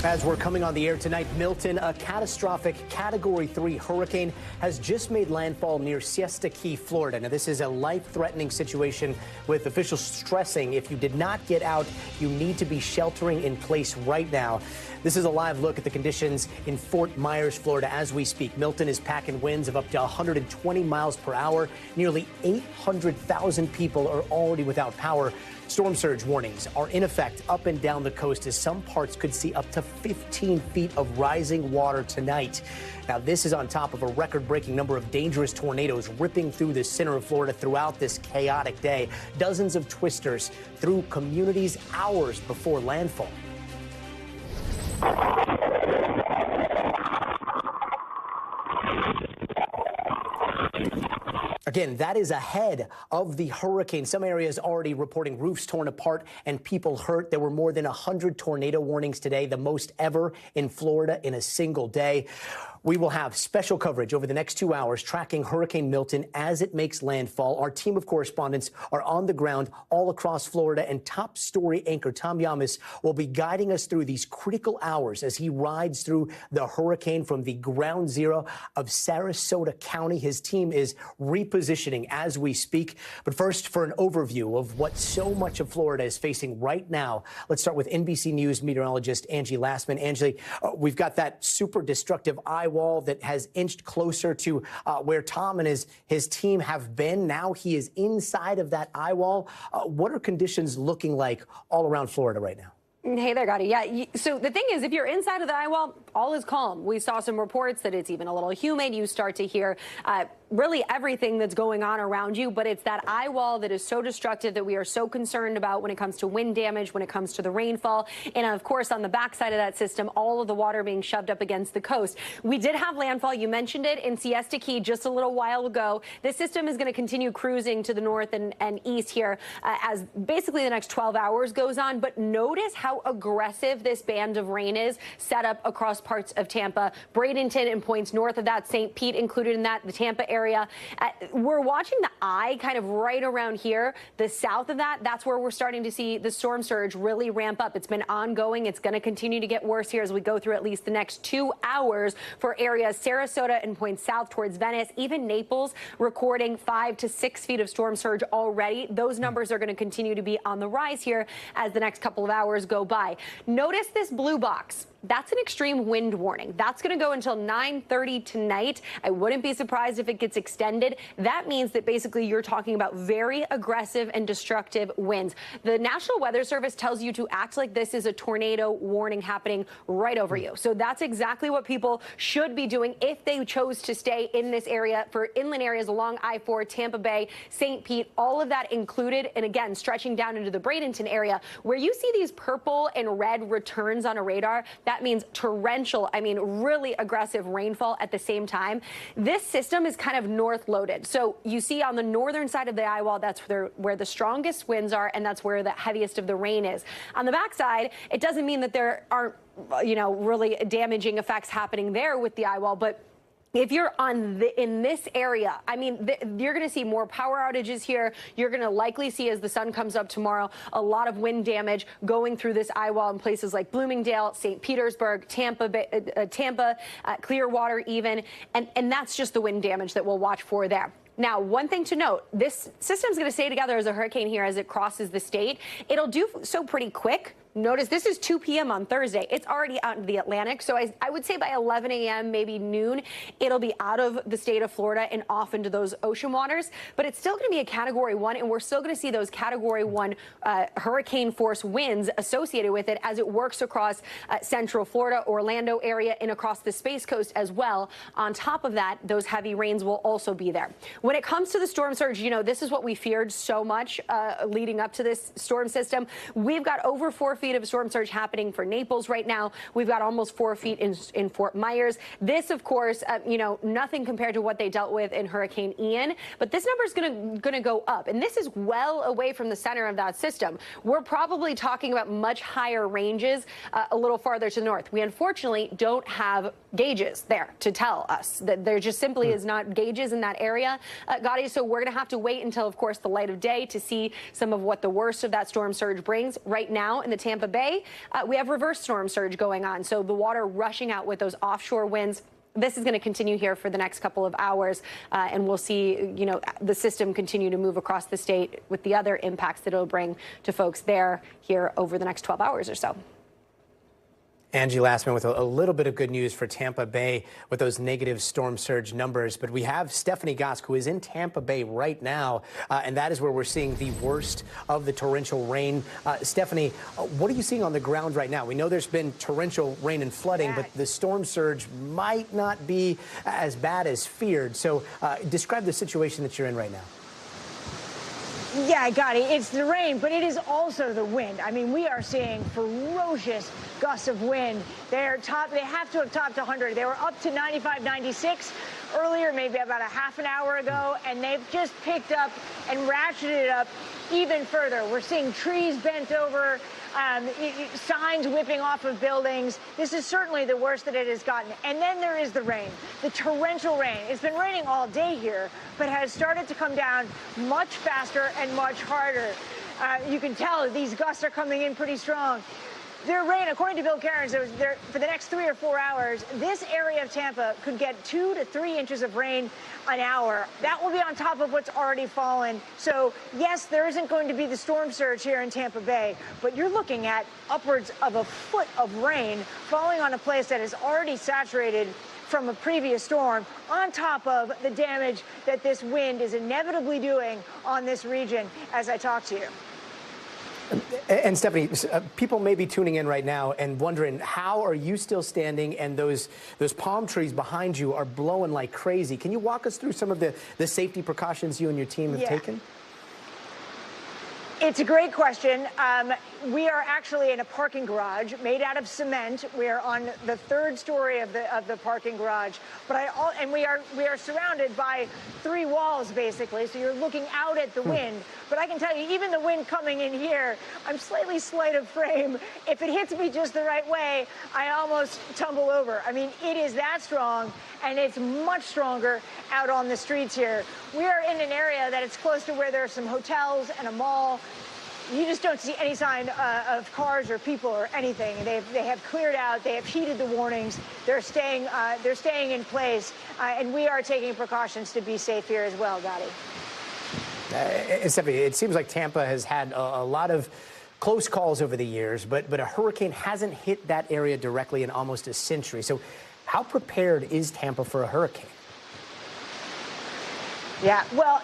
As we're coming on the air tonight, Milton, a catastrophic Category 3 hurricane, has just made landfall near Siesta Key, Florida. Now, this is a life-threatening situation, with officials stressing if you did not get out, you need to be sheltering in place right now. This is a live look at the conditions in Fort Myers, Florida, as we speak. Milton is packing winds of up to 120 miles per hour. Nearly 800,000 people are already without power. Storm surge warnings are in effect up and down the coast, as some parts could see up to 15 feet of rising water tonight. Now, this is on top of a record-breaking number of dangerous tornadoes ripping through the center of Florida throughout this chaotic day. Dozens of twisters through communities hours before landfall. Again, that is ahead of the hurricane. Some areas already reporting roofs torn apart and people hurt. There were more than 100 tornado warnings today, the most ever in Florida in a single day. We will have special coverage over the next 2 hours tracking Hurricane Milton as it makes landfall. Our team of correspondents are on the ground all across Florida, and top story anchor Tom Yamas will be guiding us through these critical hours as he rides through the hurricane from the ground zero of Sarasota County. His team is repositioning as we speak. But first, for an overview of what so much of Florida is facing right now, let's start with NBC News meteorologist Angie Lassman. Angie, we've got that super destructive eye wall that has inched closer to where Tom and his team have been. Now he is inside of that eye wall. What are conditions looking like all around Florida right now? Hey there, Gotti. Yeah, so the thing is, if you're inside of the eye wall, all is calm. We saw some reports that it's even a little humid. You start to hear really everything that's going on around you, but it's that eye wall that is so destructive that we are so concerned about when it comes to wind damage, when it comes to the rainfall, and of course on the backside of that system, all of the water being shoved up against the coast. We did have landfall, you mentioned it, in Siesta Key just a little while ago. This system is going to continue cruising to the north and east here as basically the next 12 hours goes on, but notice how aggressive this band of rain is set up across parts of Tampa, Bradenton and points north of that, St. Pete included in that, the Tampa area. We're watching the eye kind of right around here. The south of that, that's where we're starting to see the storm surge really ramp up. It's been ongoing. It's going to continue to get worse here as we go through at least the next 2 hours for areas Sarasota and points south towards Venice, even Naples recording 5 to 6 feet of storm surge already. Those numbers are going to continue to be on the rise here as the next couple of hours go by. Notice this blue box. That's an extreme wind warning. That's going to go until 9:30 tonight. I wouldn't be surprised if it gets extended. That means that basically you're talking about very aggressive and destructive winds. The National Weather Service tells you to act like this is a tornado warning happening right over you. So that's exactly what people should be doing if they chose to stay in this area for inland areas along I-4, Tampa Bay, St. Pete, all of that included. And again, stretching down into the Bradenton area where you see these purple and red returns on a radar. That means torrential, really aggressive rainfall at the same time. This system is kind of north loaded. So you see on the northern side of the eye wall, that's where the strongest winds are, and that's where the heaviest of the rain is. On the backside, it doesn't mean that there aren't, really damaging effects happening there with the eye wall, but if you're in this area, you're going to see more power outages here. You're going to likely see, as the sun comes up tomorrow, a lot of wind damage going through this eye wall in places like Bloomingdale, St. Petersburg, Tampa, Clearwater even. And that's just the wind damage that we'll watch for there. Now, one thing to note, this system's going to stay together as a hurricane here as it crosses the state. It'll do so pretty quick. Notice this is 2 p.m. on Thursday. It's already out in the Atlantic. So I would say by 11 a.m., maybe noon, it'll be out of the state of Florida and off into those ocean waters. But it's still going to be a Category 1, and we're still going to see those Category 1 hurricane force winds associated with it as it works across central Florida, Orlando area, and across the Space Coast as well. On top of that, those heavy rains will also be there. When it comes to the storm surge, this is what we feared so much leading up to this storm system. We've got over 4 feet of storm surge happening for Naples right now. We've got almost 4 feet in Fort Myers. This, of course, nothing compared to what they dealt with in Hurricane Ian, but this number is going to go up, and this is well away from the center of that system. We're probably talking about much higher ranges a little farther to the north. We unfortunately don't have gauges there to tell us that there just simply is not gauges in that area, Gotti. So we're going to have to wait until, of course, the light of day to see some of what the worst of that storm surge brings. Right now in the Tampa Tampa Bay, we have reverse storm surge going on. So the water rushing out with those offshore winds. This is going to continue here for the next couple of hours, and we'll see, the system continue to move across the state with the other impacts that it'll bring to folks there here over the next 12 hours or so. Angie Lassman with a little bit of good news for Tampa Bay with those negative storm surge numbers. But we have Stephanie Gosk, who is in Tampa Bay right now, and that is where we're seeing the worst of the torrential rain. Stephanie, what are you seeing on the ground right now? We know there's been torrential rain and flooding, but the storm surge might not be as bad as feared. So describe the situation that you're in right now. Yeah, Gotti, it's the rain, but it is also the wind. I mean, we are seeing ferocious gusts of wind. They have to have topped 100. They were up to 95, 96 earlier, maybe about a half an hour ago, and they've just picked up and ratcheted up even further. We're seeing trees bent over, signs whipping off of buildings. This is certainly the worst that it has gotten. And then there is the rain, the torrential rain. It's been raining all day here, but has started to come down much faster and much harder. You can tell these gusts are coming in pretty strong. Their rain, according to Bill Cairns, for the next 3 or 4 hours, this area of Tampa could get 2 to 3 inches of rain an hour. That will be on top of what's already fallen. So, yes, there isn't going to be the storm surge here in Tampa Bay, but you're looking at upwards of a foot of rain falling on a place that is already saturated from a previous storm, on top of the damage that this wind is inevitably doing on this region as I talk to you. And Stephanie, people may be tuning in right now and wondering, how are you still standing and those palm trees behind you are blowing like crazy? Can you walk us through some of the safety precautions you and your team have taken? It's a great question. We are actually in a parking garage made out of cement. We are on the 3rd story of the parking garage, and we are surrounded by 3 walls basically. So you're looking out at the wind. But I can tell you, even the wind coming in here, I'm slightly slight of frame. If it hits me just the right way, I almost tumble over. I mean, it is that strong, and it's much stronger out on the streets here. We are in an area that is close to where there are some hotels and a mall. You just don't see any sign of cars or people or anything. They have cleared out. They have heeded the warnings. They're staying in place, and we are taking precautions to be safe here as well, Gotti. Stephanie, it seems like Tampa has had a lot of close calls over the years, but a hurricane hasn't hit that area directly in almost a century. So how prepared is Tampa for a hurricane? Yeah, well,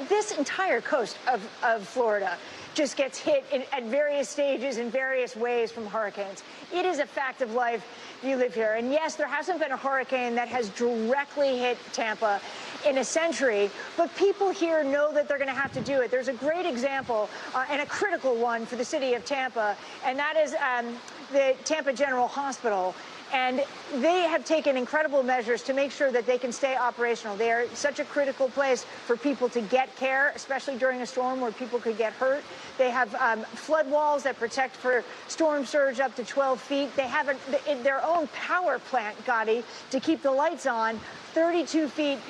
this entire coast of Florida just gets hit at various stages in various ways from hurricanes. It is a fact of life if you live here. And yes, there hasn't been a hurricane that has directly hit Tampa in a century, but people here know that they're going to have to do it. There's a great example and a critical one for the city of Tampa, and that is the Tampa General Hospital. And they have taken incredible measures to make sure that they can stay operational. They are such a critical place for people to get care, especially during a storm where people could get hurt. They have flood walls that protect for storm surge up to 12 feet. They have their own power plant, Gotti, to keep the lights on 32 feet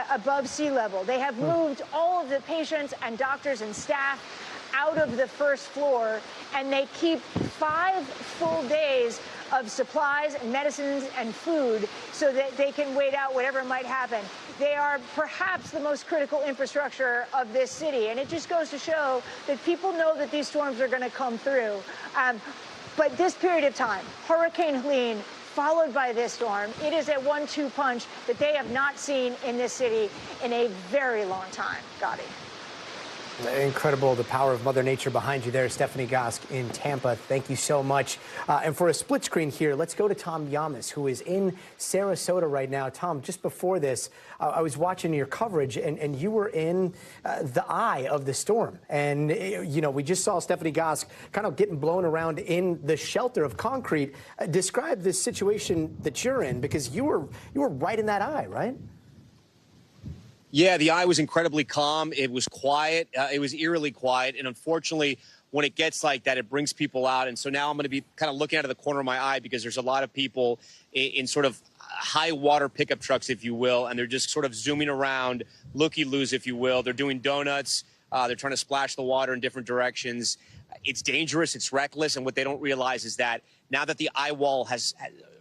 above sea level. They have moved all of the patients and doctors and staff out of the 1st floor, and they keep 5 full days of supplies and medicines and food so that they can wait out whatever might happen. They are perhaps the most critical infrastructure of this city, and it just goes to show that people know that these storms are going to come through. But this period of time, Hurricane Helene, followed by this storm, it is a 1-2 punch that they have not seen in this city in a very long time, Gotti. Incredible, the power of Mother Nature behind you there, Stephanie Gosk in Tampa. Thank you so much. And for a split screen here, let's go to Tom Yamas, who is in Sarasota right now. Tom, just before this, I was watching your coverage, and you were in the eye of the storm. And, we just saw Stephanie Gosk kind of getting blown around in the shelter of concrete. Describe this situation that you're in, because you were right in that eye, right? Yeah, the eye was incredibly calm. It was quiet. It was eerily quiet. And unfortunately, when it gets like that, it brings people out. And so now I'm going to be kind of looking out of the corner of my eye because there's a lot of people in sort of high water pickup trucks, if you will. And they're just sort of zooming around, looky-loos, if you will. They're doing donuts. They're trying to splash the water in different directions. It's dangerous, it's reckless, and what they don't realize is that now that the eye wall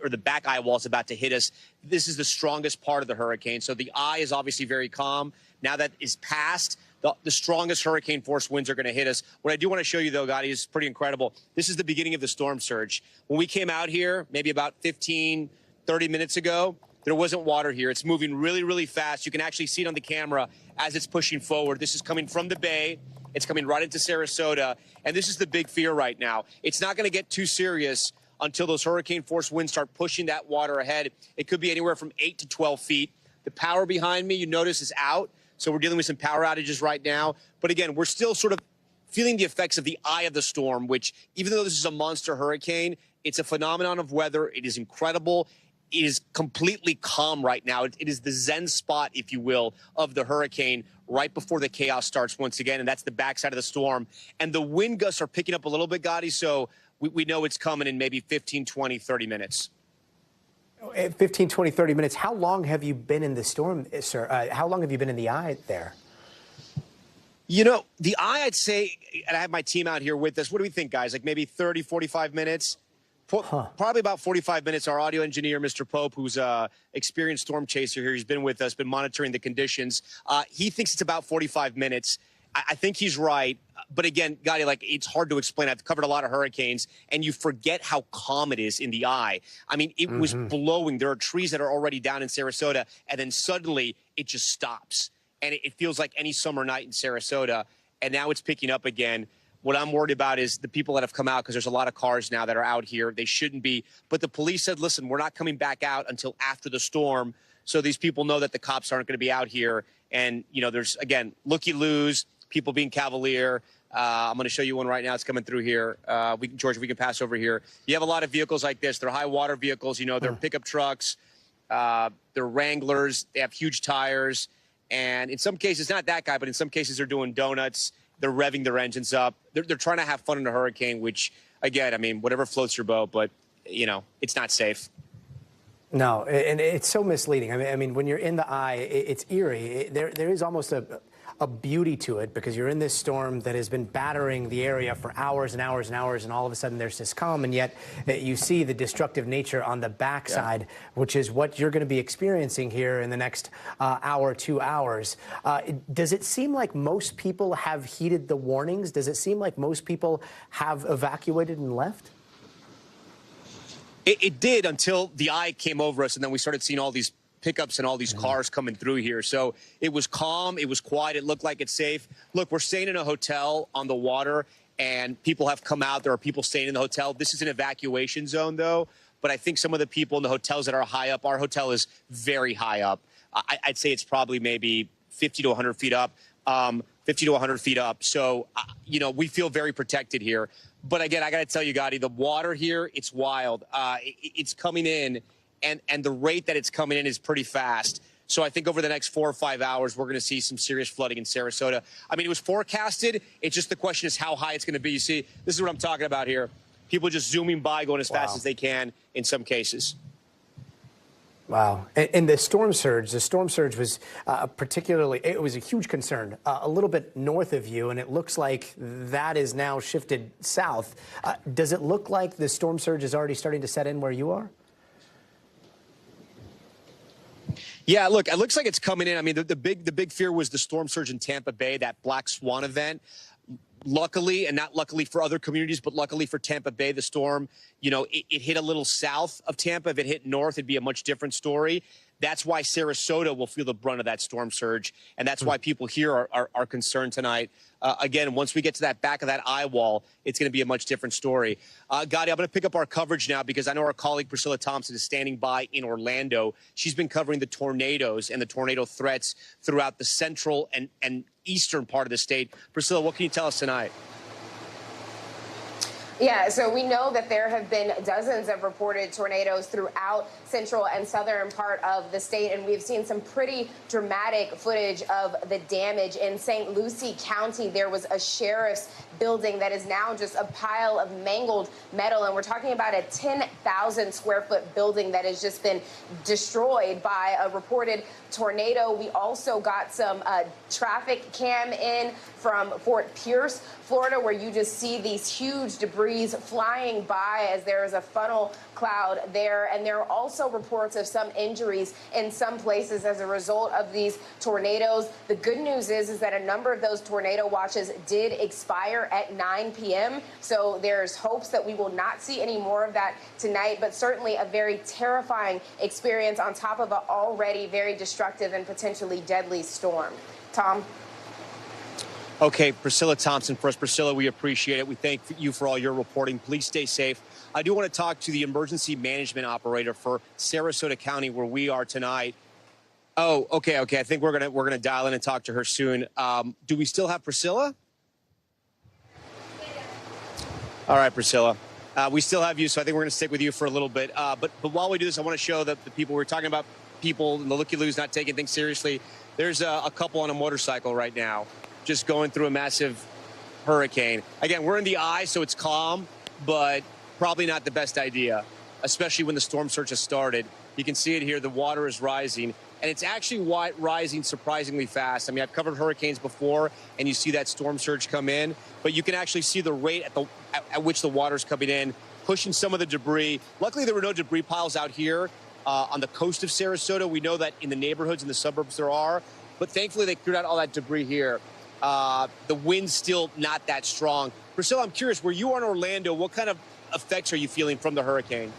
or the back eye wall is about to hit us, this is the strongest part of the hurricane. So the eye is obviously very calm. Now that is past, the strongest hurricane force winds are going to hit us. What I do want to show you, though, Gotti, is pretty incredible. This is the beginning of the storm surge. When we came out here, maybe about 15, 30 minutes ago, there wasn't water here. It's moving really, really fast. You can actually see it on the camera as it's pushing forward. This is coming from the bay. It's coming right into Sarasota. And this is the big fear right now. It's not going to get too serious until those hurricane force winds start pushing that water ahead. It could be anywhere from 8 to 12 feet. The power behind me, you notice, is out. So we're dealing with some power outages right now. But again, we're still sort of feeling the effects of the eye of the storm, which, even though this is a monster hurricane, it's a phenomenon of weather. It is incredible. It is completely calm right now. It is the zen spot, if you will, of the hurricane right before the chaos starts once again, and that's the backside of the storm. And the wind gusts are picking up a little bit, Gotti, so we know it's coming in maybe 15, 20, 30 minutes. 15, 20, 30 minutes. How long have you been in the storm, sir? How long have you been in the eye there? You know, the eye, I'd say, and I have my team out here with us. What do we think, guys? Like maybe 30, 45 minutes? Probably about 45 minutes. Our audio engineer, Mr. Pope, who's an experienced storm chaser here, he's been with us, been monitoring the conditions. He thinks it's about 45 minutes. I think he's right. But again, Gotti, like, it's hard to explain. I've covered a lot of hurricanes, and you forget how calm it is in the eye. I mean, it was blowing. There are trees that are already down in Sarasota, and then suddenly it just stops. And it feels like any summer night in Sarasota, and now it's picking up again. What I'm worried about is the people that have come out, because there's a lot of cars now that are out here. They shouldn't be. But the police said, listen, we're not coming back out until after the storm. So these people know that the cops aren't going to be out here. And, you know, there's, again, looky-loos, people being cavalier. I'm going to show you one right now. It's coming through here. George, we can pass over here. You have a lot of vehicles like this. They're high water vehicles. You know, they're pickup trucks. They're Wranglers. They have huge tires. And in some cases, not that guy, but in some cases they're doing donuts. They're revving their engines up. They're trying to have fun in a hurricane, which, again, I mean, whatever floats your boat, but, you know, it's not safe. No, and it's so misleading. I mean, when you're in the eye, it's eerie. There is almost a beauty to it, because you're in this storm that has been battering the area for hours and hours and hours, and all of a sudden there's this calm, and yet you see the destructive nature on the backside, which is what you're going to be experiencing here in the next hour, 2 hours. Does it seem like most people have heeded the warnings? Does it seem like most people have evacuated and left? It did, until the eye came over us, and then we started seeing all these pickups and all these cars coming through here. So it was calm. It was quiet. It looked like it's safe. Look, we're staying in a hotel on the water, and people have come out. There are people staying in the hotel. This is an evacuation zone, though. But I think some of the people in the hotels that are high up, our hotel is very high up. I'd say it's probably maybe 50 to 100 feet up, 50 to 100 feet up. So, you know, we feel very protected here. But again, I got to tell you, Gotti, the water here, it's wild. It's coming in. And the rate that it's coming in is pretty fast. So I think over the next 4 or 5 hours, we're going to see some serious flooding in Sarasota. I mean, it was forecasted. It's just the question is how high it's going to be. You see, this is what I'm talking about here. People just zooming by, going as fast as they can in some cases. Wow. And the storm surge was particularly, it was a huge concern, a little bit north of you, and it looks like that is now shifted south. Does it look like the storm surge is already starting to set in where you are? Yeah, look, it looks like it's coming in. I mean, the big fear was the storm surge in Tampa Bay, that black swan event. Luckily, and not luckily for other communities, but luckily for Tampa Bay, the storm, you know, it hit a little south of Tampa. If it hit north, it'd be a much different story. That's why Sarasota will feel the brunt of that storm surge, and that's why people here are concerned tonight. Again, once we get to that back of that eye wall, it's going to be a much different story. Gotti, I'm going to pick up our coverage now, because I know our colleague Priscilla Thompson is standing by in Orlando. She's been covering the tornadoes and the tornado threats throughout the central and eastern part of the state. Priscilla, what can you tell us tonight? Yeah, so we know that there have been dozens of reported tornadoes throughout central and southern part of the state, and we've seen some pretty dramatic footage of the damage. In St. Lucie County, there was a sheriff's building that is now just a pile of mangled metal, and we're talking about a 10,000 square foot building that has just been destroyed by a reported tornado. We also got some traffic cam in from Fort Pierce, Florida, where you just see these huge debris flying by as there is a funnel cloud there. And there are also reports of some injuries in some places as a result of these tornadoes. The good news is that a number of those tornado watches did expire at 9 p.m. So there's hopes that we will not see any more of that tonight, but certainly a very terrifying experience on top of an already very destructive and potentially deadly storm. Tom? Okay, Priscilla Thompson for us. Priscilla, we appreciate it. We thank you for all your reporting. Please stay safe. I do want to talk to the emergency management operator for Sarasota County, where we are tonight. Oh, okay. I think we're gonna dial in and talk to her soon. Do we still have Priscilla? All right, Priscilla. We still have you, so I think we're going to stick with you for a little bit. But while we do this, I want to show that the people we're talking about, people in the looky-loos not taking things seriously. There's a couple on a motorcycle right now, just going through a massive hurricane. Again, we're in the eye, so it's calm, but probably not the best idea, especially when the storm surge has started. You can see it here. The water is rising, and it's actually rising surprisingly fast. I mean, I've covered hurricanes before, and you see that storm surge come in, but you can actually see the rate at which the water's coming in, pushing some of the debris. Luckily, there were no debris piles out here on the coast of Sarasota. We know that in the neighborhoods and the suburbs there are, but thankfully they cleared out all that debris here. The wind's still not that strong. Priscilla, I'm curious, where you are in Orlando, what kind of effects are you feeling from the hurricane?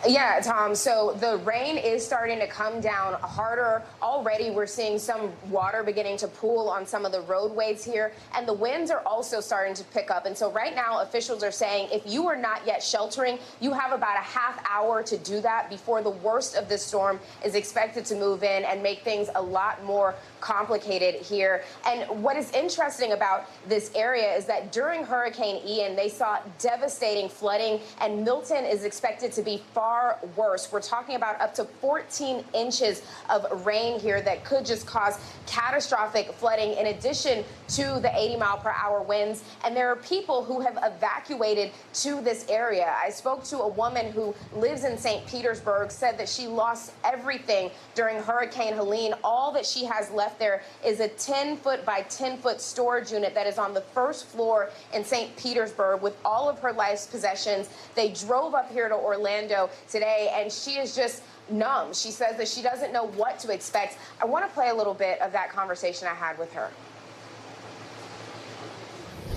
Yeah, Tom. So the rain is starting to come down harder. Already we're seeing some water beginning to pool on some of the roadways here, and the winds are also starting to pick up. And so right now officials are saying if you are not yet sheltering, you have about a half hour to do that before the worst of this storm is expected to move in and make things a lot more complicated here. And what is interesting about this area is that during Hurricane Ian, they saw devastating flooding, and Milton is expected to be far worse. We're talking about up to 14 inches of rain here that could just cause catastrophic flooding in addition to the 80-mile-per-hour winds. And there are people who have evacuated to this area. I spoke to a woman who lives in St. Petersburg, said that she lost everything during Hurricane Helene. All that she has left there is a 10-foot by 10-foot storage unit that is on the first floor in St. Petersburg with all of her life's possessions. They drove up here to Orlando today, and she is just numb. She says that she doesn't know what to expect. I want to play a little bit of that conversation I had with her.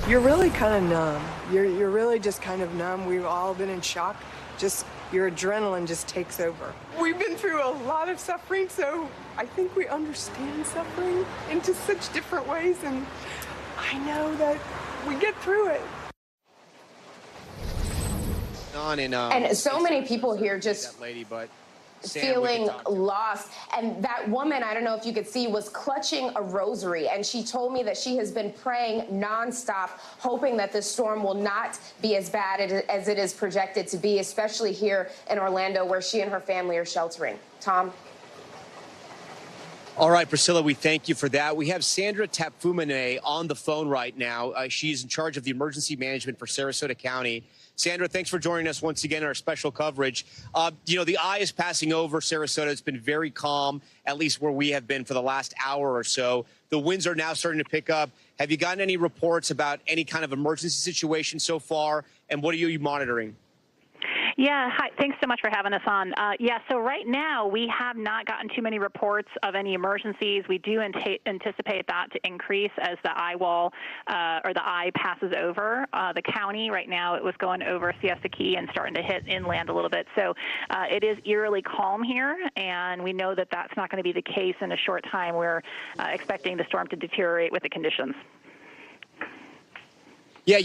You're really kind of numb. You're really just kind of numb. We've all been in shock. Just your adrenaline just takes over. We've been through a lot of suffering, so I think we understand suffering in just such different ways, and I know that we get through it. And so many people here just feeling lost. And that woman, I don't know if you could see, was clutching a rosary. And she told me that she has been praying nonstop, hoping that this storm will not be as bad as it is projected to be, especially here in Orlando, where she and her family are sheltering. Tom? All right, Priscilla, we thank you for that. We have Sandra Tapfumane on the phone right now. She's in charge of the emergency management for Sarasota County. Sandra, thanks for joining us once again in our special coverage. The eye is passing over Sarasota. It's been very calm, at least where we have been for the last hour or so. The winds are now starting to pick up. Have you gotten any reports about any kind of emergency situation so far? And what are you monitoring? Yeah, hi. Thanks so much for having us on. So right now we have not gotten too many reports of any emergencies. We do anticipate that to increase as the eye wall or the eye passes over the county. Right now it was going over Siesta Key and starting to hit inland a little bit. So it is eerily calm here, and we know that that's not going to be the case in a short time. We're expecting the storm to deteriorate with the conditions. Yeah,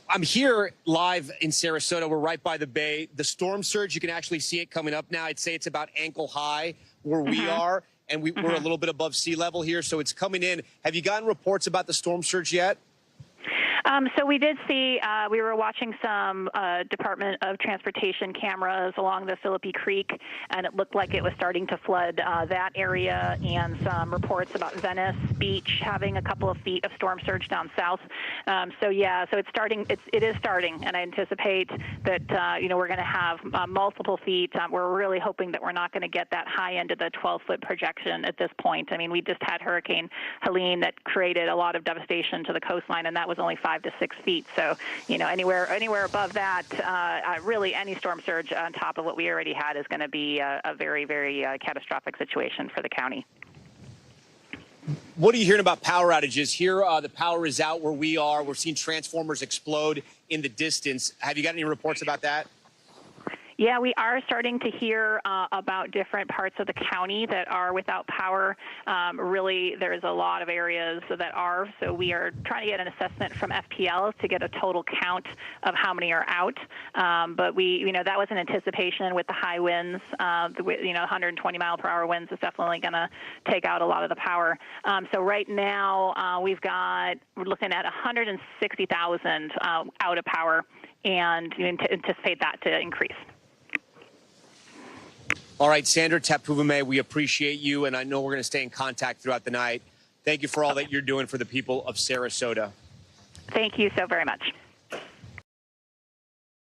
I'm here live in Sarasota. We're right by the bay. The storm surge, you can actually see it coming up now. I'd say it's about ankle high where we are, and we're a little bit above sea level here, so it's coming in. Have you gotten reports about the storm surge yet? So we did see, we were watching some Department of Transportation cameras along the Philippi Creek, and it looked like it was starting to flood that area, and some reports about Venice Beach having a couple of feet of storm surge down south. So yeah, so it's starting, it is starting, and I anticipate that, you know, we're going to have multiple feet. We're really hoping that we're not going to get that high end of the 12-foot projection at this point. I mean, we just had Hurricane Helene that created a lot of devastation to the coastline, and that was only 5 to 6 feet. So, you know, anywhere above that, really any storm surge on top of what we already had is going to be a very, very catastrophic situation for the county. What are you hearing about power outages? Here, the power is out where we are. We're seeing transformers explode in the distance. Have you got any reports about that? Yeah, we are starting to hear about different parts of the county that are without power. Really, there's a lot of areas that are. So we are trying to get an assessment from FPL to get a total count of how many are out. But we, you know, that was in anticipation with the high winds. You know, 120-mile-per-hour winds is definitely going to take out a lot of the power. So right now, we're looking at 160,000 out of power, and you anticipate that to increase. All right, Sandra Tapuvume, we appreciate you, and I know we're going to stay in contact throughout the night. Thank you for all that you're doing for the people of Sarasota. Thank you so very much.